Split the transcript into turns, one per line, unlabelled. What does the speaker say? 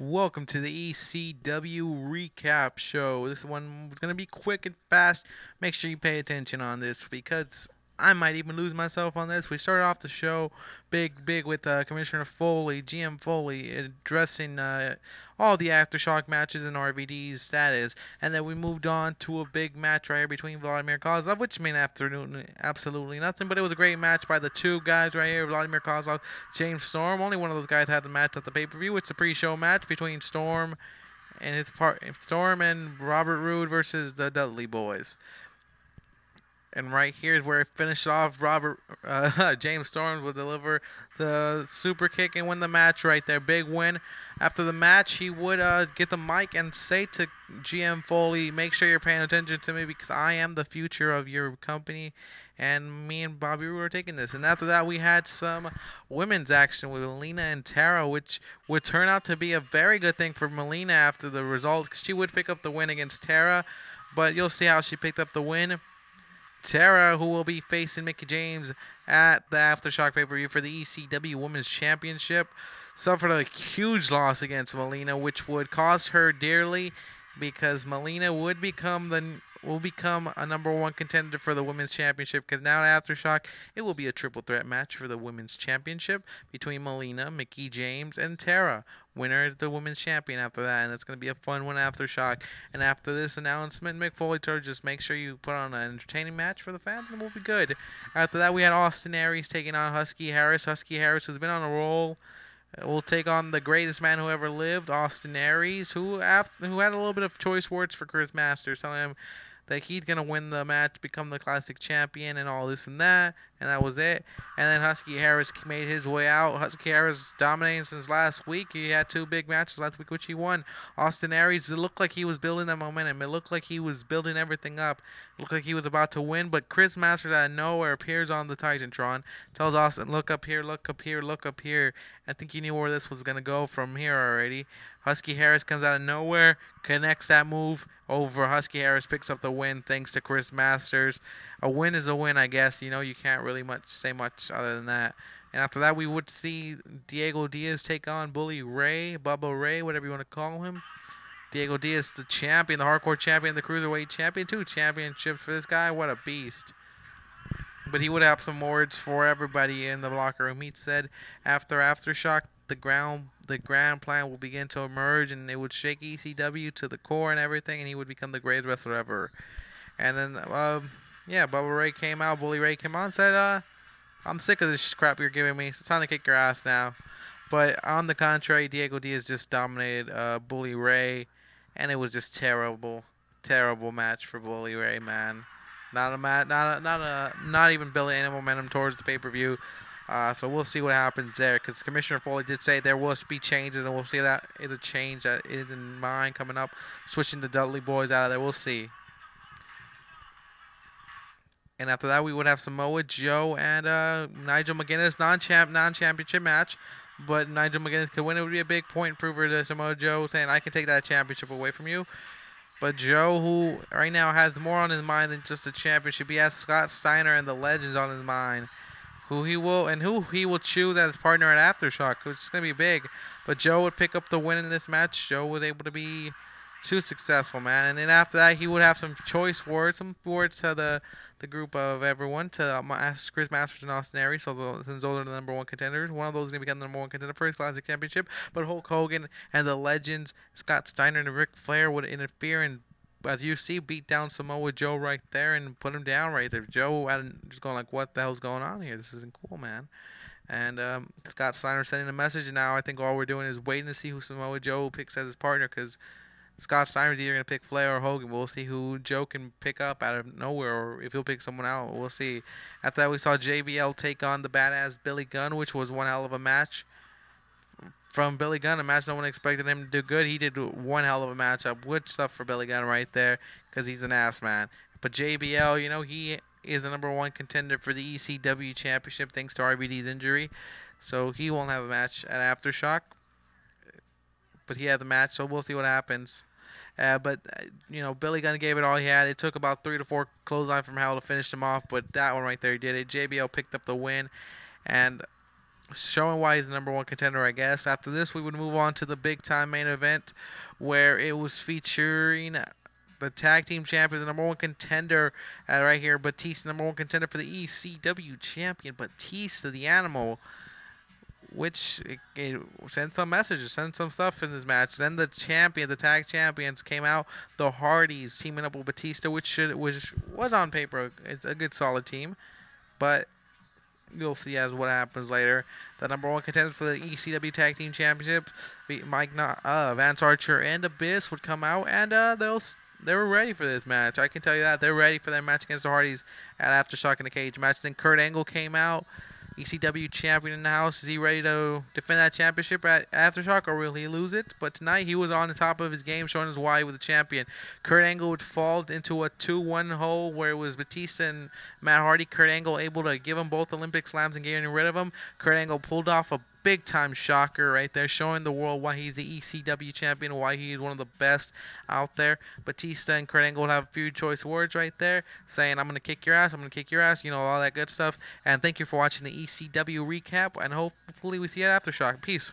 Welcome to the ECW recap show. This one is going to be quick and fast. Make sure you pay attention on this because I might even lose myself on this. We started off the show big with Commissioner Foley, GM Foley, addressing all the Aftershock matches and RVD's status. And then we moved on to a big match right here between Vladimir Kozlov, which meant absolutely nothing. But it was a great match by the two guys right here, Vladimir Kozlov, James Storm. Only one of those guys had the match at the pay-per-view. It's a pre-show match between Storm and Robert Roode versus the Dudley Boyz. And right here is where it finished off. James Storm will deliver the super kick and win the match right there. Big win. After the match, he would get the mic and say to GM Foley, make sure you're paying attention to me because I am the future of your company. And me and Bobby Roode are taking this. And after that, we had some women's action with Lena and Tara, which would turn out to be a very good thing for Melina after the results. Cause she would pick up the win against Tara. But you'll see how she picked up the win. Tara, who will be facing Mickie James at the Aftershock pay-per-view for the ECW Women's Championship, suffered a huge loss against Melina, which would cost her dearly because Melina will become a number one contender for the Women's Championship because now at Aftershock, it will be a triple threat match for the Women's Championship between Melina, Mickie James, and Tara. Winner is the Women's Champion after that, and it's going to be a fun one Aftershock. And after this announcement, Mick Foley told just make sure you put on an entertaining match for the fans, and we'll be good. After that, we had Aries taking on Husky Harris. Husky Harris has been on a roll. Will take on the greatest man who ever lived, Aries, who had a little bit of choice words for Chris Masters, telling him that he's going to win the match, become the classic champion, and all this and that was it. And then Husky Harris made his way out. Husky Harris dominating since last week. He had two big matches last week, which he won. Aries, it looked like he was building that momentum. It looked like he was building everything up. It looked like he was about to win, but Chris Masters out of nowhere appears on the Titantron, tells Austin, look up here, look up here, look up here. I think he knew where this was going to go from here already. Husky Harris comes out of nowhere, connects that move over. Husky Harris picks up the win thanks to Chris Masters. A win is a win, I guess. You can't really say much other than that. And after that, we would see Diaz take on Bully Ray, Bubba Ray, whatever you want to call him. Diaz, the champion, the hardcore champion, the cruiserweight champion. 2 championships for this guy. What a beast. But he would have some words for everybody in the locker room. He said after Aftershock, the grand plan will begin to emerge, and it would shake ECW to the core and everything, and he would become the greatest wrestler ever. And then, Bubba Ray came out, Bully Ray came on and said, I'm sick of this crap you're giving me. It's time to kick your ass now. But on the contrary, Diaz just dominated Bully Ray, and it was just terrible match for Bully Ray, man. Not even building any momentum towards the pay-per-view. So we'll see what happens there, because Commissioner Foley did say there will be changes, and we'll see that is a change that is in mind coming up, switching the Dudley Boyz out of there. We'll see. And after that, we would have Samoa Joe and Nigel McGuinness, non-championship match. But Nigel McGuinness could win. It would be a big point improver to Samoa Joe, saying, I can take that championship away from you. But Joe, who right now has more on his mind than just a championship, he has Scott Steiner and the Legends on his mind. Who he will choose as his partner at Aftershock, which is going to be big. But Joe would pick up the win in this match. Joe was able to be too successful, man. And then after that, he would have some choice words, to the group of everyone, to Chris Masters and Aries, since those are the number one contenders. One of those is going to become the number one contender for his Classic Championship. But Hulk Hogan and the Legends, Scott Steiner and Ric Flair, would interfere and, as you see, beat down Samoa Joe right there and put him down right there. Joe just going like, what the hell's going on here? This isn't cool, man. And Scott Steiner sending a message, and now I think all we're doing is waiting to see who Samoa Joe picks as his partner, because Scott Steiner's either going to pick Flair or Hogan. We'll see who Joe can pick up out of nowhere, or if he'll pick someone out. We'll see. After that, we saw JBL take on the badass Billy Gunn, which was one hell of a match from Billy Gunn. A match no one expected him to do good. He did one hell of a matchup. Good stuff for Billy Gunn right there, because he's an ass man. But JBL, he is the number one contender for the ECW Championship thanks to RVD's injury. So he won't have a match at Aftershock. But he had the match, so we'll see what happens. Billy Gunn gave it all he had. It took about 3 to 4 clothesline from hell to finish him off, but that one right there, he did it. JBL picked up the win, and showing why he's the number one contender, I guess. After this, we would move on to the big time main event, where it was featuring the tag team champions, the number one contender right here, Batista, number one contender for the ECW champion, Batista the Animal, which it sent some messages, sent some stuff in this match. Then the tag champions came out, the Hardys teaming up with Batista, which was on paper, it's a good solid team, but you'll see as what happens later. The number one contender for the ECW Tag Team Championship, Vance Archer and Abyss would come out, and they were ready for this match. I can tell you that they're ready for their match against the Hardys at Aftershock in the cage match. Then Kurt Angle came out, ECW champion in the house. Is he ready to defend that championship at Aftershock, or will he lose it? But tonight he was on the top of his game, showing us why he was the champion. Kurt Angle would fall into a 2-1 hole where it was Batista and Matt Hardy. Kurt Angle able to give them both Olympic slams and getting rid of them. Kurt Angle pulled off a big time shocker right there, showing the world why he's the ECW champion, why he is one of the best out there. Batista and Kurt Angle would have a few choice words right there, saying, I'm going to kick your ass, I'm going to kick your ass, all that good stuff. And thank you for watching the ECW recap, and hopefully we see you at Aftershock. Peace.